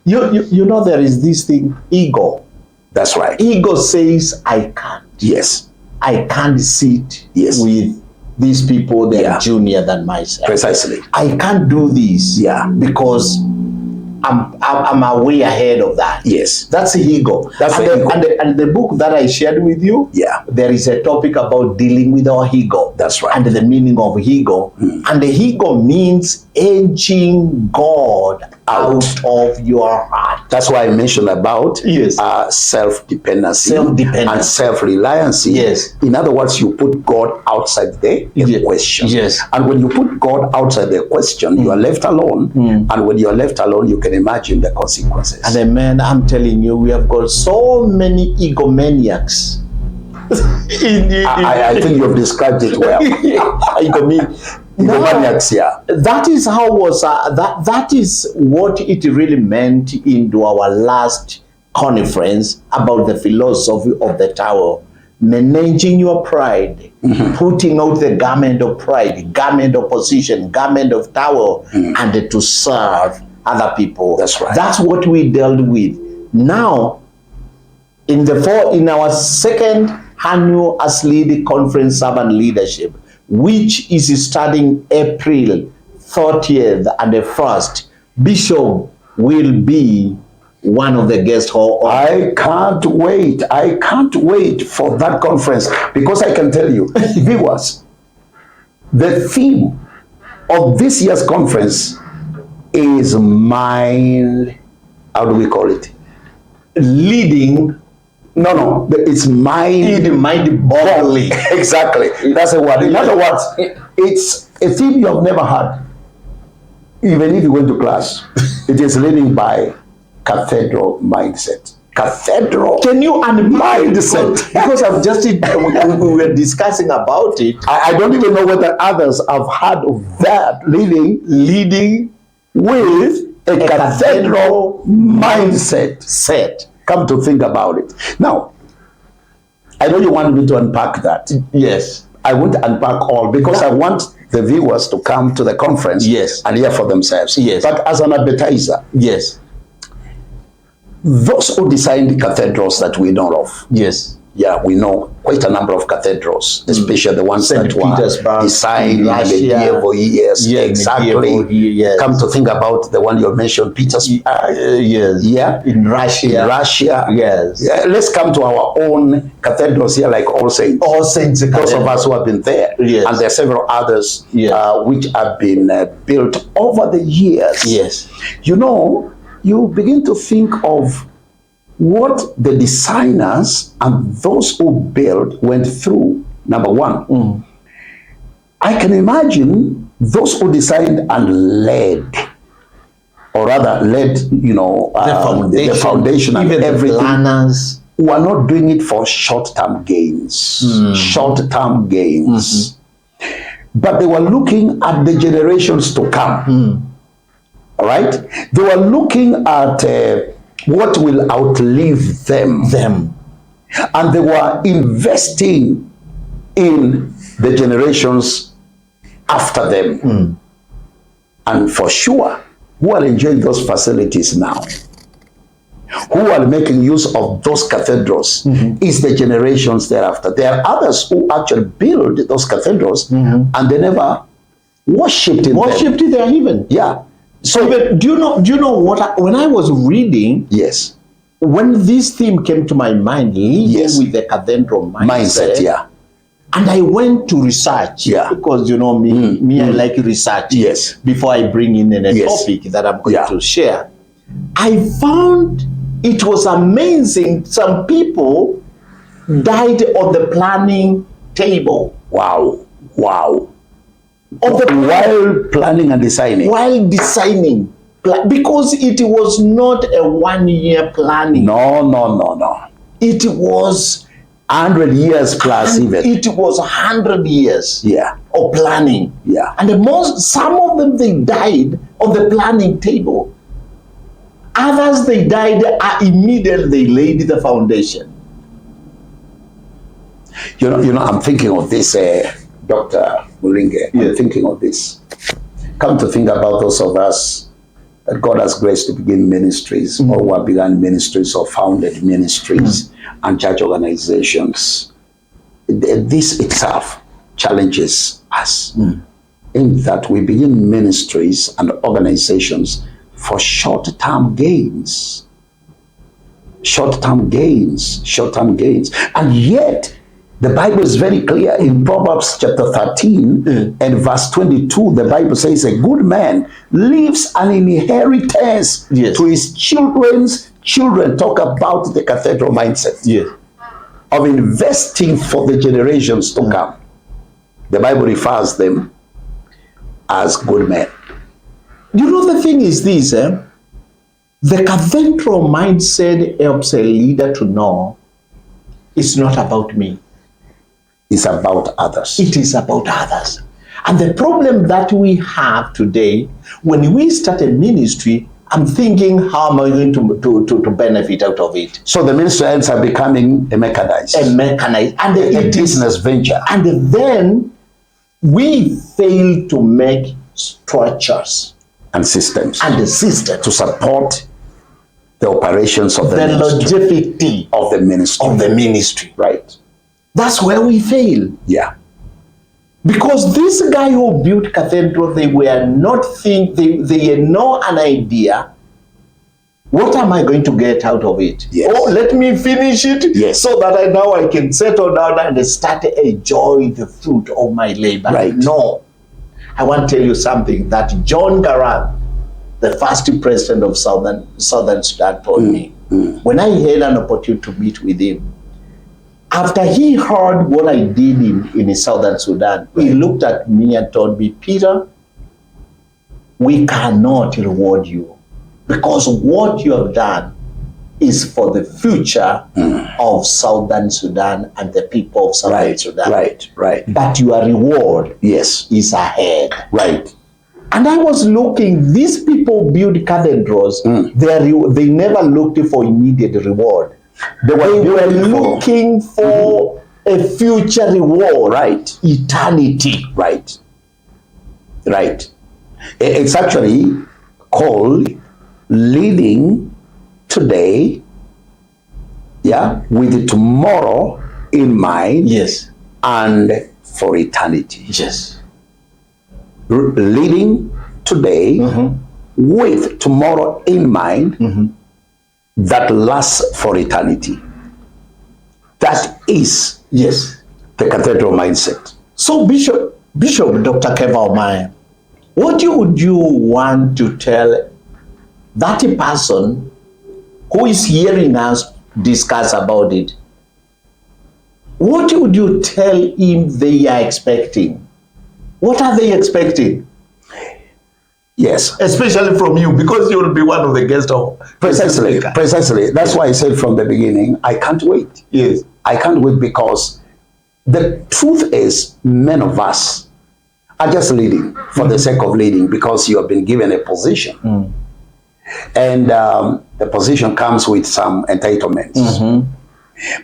You know, there is this thing, ego. That's right. Ego says, I can't. Yes. I can't sit Yes. with these people that are junior than myself. Precisely. I can't do this because I'm way ahead of that. Yes. That's the ego. That's and the ego. And the book that I shared with you, there is a topic about dealing with our ego. That's right. And the meaning of ego. And the ego means edging God out of your heart. That's why I mentioned about self-dependency and self-reliance. Yes. In other words, you put God outside the question. Yes. And when you put God outside the question, you are left alone. And when you are left alone, you can imagine the consequences. And man, I'm telling you, we have got so many egomaniacs. I think you've described it well. Egomaniacs, that is how that is what it really meant into our last conference about the philosophy of the tower. Managing your pride, putting out the garment of pride, garment of position, garment of tower, and to serve other people. That's right. That's what we dealt with. Now, in our second annual ASLEAD conference, Servant Leadership, which is starting April 30th and the 1st, Bishop will be one of the guest hall. I can't wait. I can't wait for that conference, because I can tell you, viewers, the theme of this year's conference is mind, how do we call it? Leading. No, it's mind-boggling. Exactly, that's the word. In other words, it's a theme you have never had. Even if you went to class, it is leading by cathedral mindset. Cathedral. Can you mindset? Because I've just we were discussing about it. I don't even know whether others have heard of that. Leading with a cathedral mindset. Come to think about it. Now, I know you want me to unpack that. Yes. I won't unpack all, because I want the viewers to come to the conference and hear for themselves. Yes. But as an advertiser, yes, those who designed the cathedrals that we know of, yes, we know quite a number of cathedrals, especially the ones St. that were designed in medieval years. Exactly. Come to think about the one you mentioned, Petersburg. In Russia. Yes. Let's come to our own cathedrals here, like All Saints. All Saints. Those of us who have been there. Yes. And there are several others which have been built over the years. Yes. You know, you begin to think of what the designers and those who built went through. Number one, I can imagine those who designed and led, or rather led, the foundation and even everything. The planners were not doing it for short-term gains. Short-term gains. But they were looking at the generations to come. All right? They were looking at what will outlive them. And they were investing in the generations after them. And for sure, who are enjoying those facilities now, who are making use of those cathedrals, is the generations thereafter. There are others who actually build those cathedrals and they never worshipped in them. there even. Yeah. So even, do you know what when I was reading, when this theme came to my mind, leading with the cathedral mindset, and I went to research, because you know me, I like research before I bring in a topic that I'm going to share. I found it was amazing. Some people died on the planning table. Wow. While planning and designing. While designing. Because it was not a 1 year planning. No. It was 100 years plus even. It was 100 years of planning. And some of them, they died on the planning table. Others, they died immediately they laid the foundation. You know, I'm thinking of this, Dr. Mulinge. I'm thinking of this. Come to think about those of us that God has graced to begin ministries, or who have begun ministries or founded ministries and church organizations, this itself challenges us in that we begin ministries and organizations for short-term gains. Short-term gains. And yet, the Bible is very clear in Proverbs chapter 13 and verse 22. The Bible says a good man leaves an inheritance to his children's children. Talk about the cathedral mindset of investing for the generations to come. The Bible refers them as good men. You know, the thing is this, the cathedral mindset helps a leader to know it's not about me. It's about others. It is about others. And the problem that we have today, when we start a ministry, I'm thinking, how am I going to benefit out of it? So the ministry ends up becoming a mechanized. And a business venture. And then we fail to make structures and systems. And the system to support the operations of the ministry. Longevity of the ministry. Right. That's where we fail. Yeah. Because this guy who built cathedral, they were not they had no an idea, what am I going to get out of it? Yes. Oh, let me finish it so that I can settle down and start to enjoy the fruit of my labor. Right. No. I want to tell you something that John Garang, the first president of Southern Sudan, told me. When I had an opportunity to meet with him, after he heard what I did in Southern Sudan, he looked at me and told me, Peter, we cannot reward you because what you have done is for the future of Southern Sudan and the people of Southern Sudan. Right. But your reward is ahead. Right. And I was looking, these people build cathedrals, they never looked for immediate reward. They were looking for a future reward. Right. Eternity. Right. It's actually called leading today, with tomorrow in mind. Yes. And for eternity. Yes. Leading today with tomorrow in mind that lasts for eternity. That is the cathedral mindset. So Bishop Dr. Kepha Omae, what would you want to tell that person who is hearing us discuss about it? What would you tell him they are expecting? What are they expecting? Yes. Especially from you, because you will be one of the guests of... Precisely. That's why I said from the beginning, I can't wait. Yes. I can't wait because the truth is, many of us are just leading for the sake of leading because you have been given a position. And the position comes with some entitlements.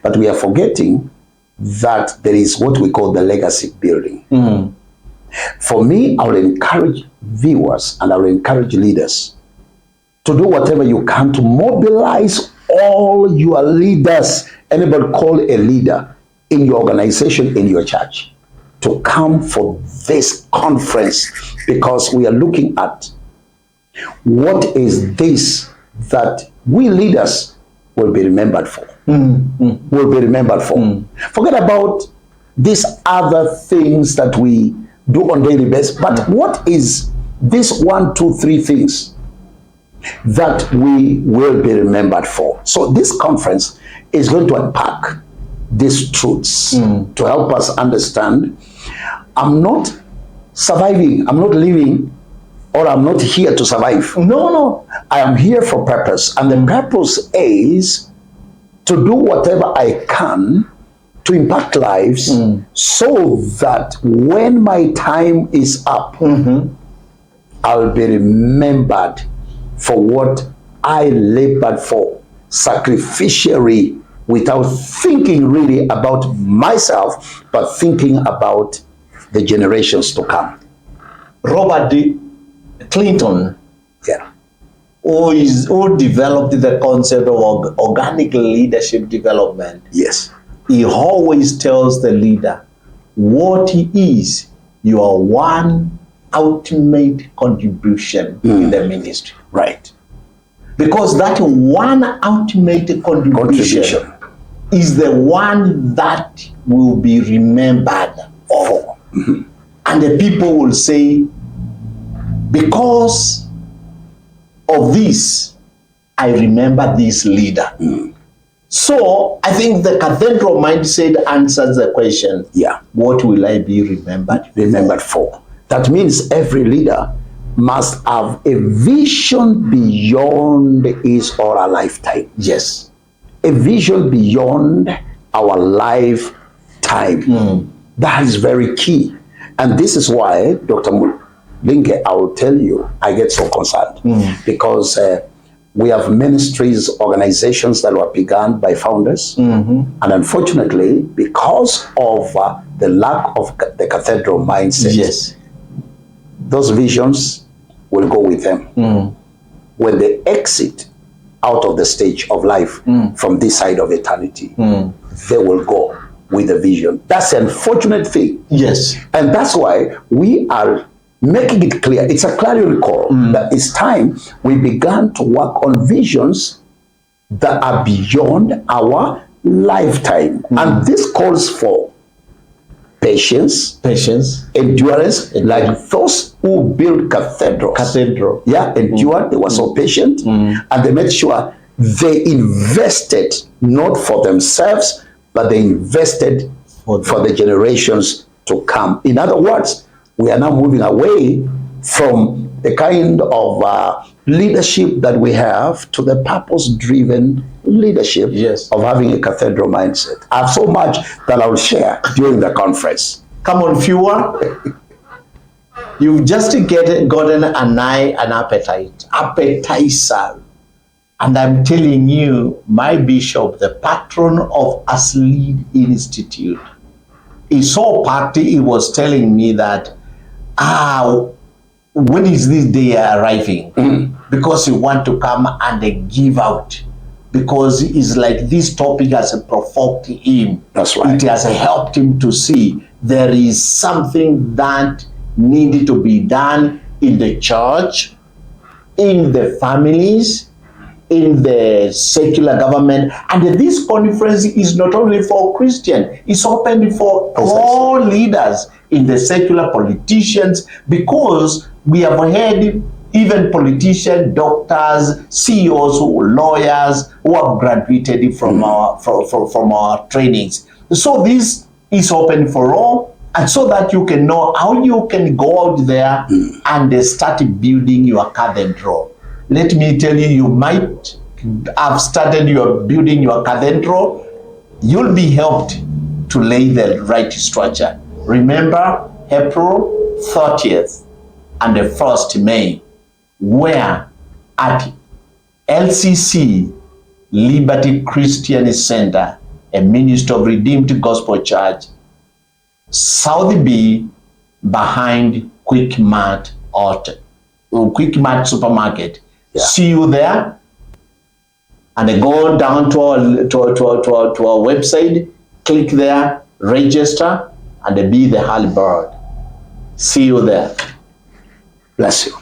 But we are forgetting that there is what we call the legacy building. For me, I will encourage viewers and I will encourage leaders to do whatever you can to mobilize all your leaders, anybody call a leader in your organization, in your church, to come for this conference, because we are looking at what is this that we leaders will be remembered for. Will be remembered for. Forget about these other things that we do on daily basis, but what is this 1, 2, 3 things that we will be remembered for? So this conference is going to unpack these truths to help us understand. I'm not surviving, I'm not living, or I'm not here to survive. No. I am here for purpose, and the purpose is to do whatever I can to impact lives so that when my time is up, I'll be remembered for what I labored for sacrificially, without thinking really about myself, but thinking about the generations to come. Robert Clinton who developed the concept of organic leadership development. Yes. He always tells the leader what he is your one ultimate contribution in the ministry. Right. Because that one ultimate contribution is the one that will be remembered for. And the people will say, because of this, I remember this leader. So I think the cathedral mindset answers the question, what will I be remembered for? That means every leader must have a vision beyond his or her lifetime. Yes. A vision beyond our lifetime. That is very key. And this is why, Dr. Mulinge, I will tell you, I get so concerned. Because we have ministries, organizations that were begun by founders. And unfortunately, because of the lack of the cathedral mindset, those visions will go with them. When they exit out of the stage of life from this side of eternity, they will go with the vision. That's an unfortunate thing. Yes. And that's why we are making it clear. It's a clarion call that it's time we began to work on visions that are beyond our lifetime. And this calls for patience, endurance, like those who build cathedrals. Endured, they were so patient, and they made sure they invested not for themselves, but they invested for the generations to come. In other words, we are now moving away from the kind of leadership that we have to the purpose-driven leadership of having a cathedral mindset. I have so much that I will share during the conference. Come on, viewer. You've just gotten an appetizer. And I'm telling you, my bishop, the patron of ASLEAD Institute, he saw a party. He was telling me that, when is this day arriving? Because he want to come and give out. Because it's like this topic has provoked him. That's right. It has helped him to see there is something that needed to be done in the church, in the families, in the secular government. And this conference is not only for Christians, it's open for all leaders in the secular, politicians, because we have heard even politicians, doctors, CEOs, lawyers who have graduated from our trainings. So this is open for all, and so that you can know how you can go out there and start building your cathedral. Let me tell you, you might have started building your cathedral. You'll be helped to lay the right structure. Remember, April 30th and the 1st May, where at LCC, Liberty Christian Center, a ministry of Redeemed Gospel Church, South B, behind Quick Mart Supermarket. See you there, and then go down to our website, click there, register, and be the early bird. See you there. Bless you.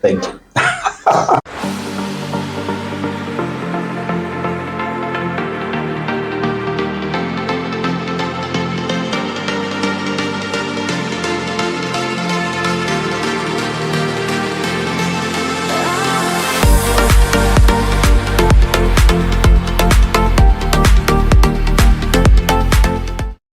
Thank you.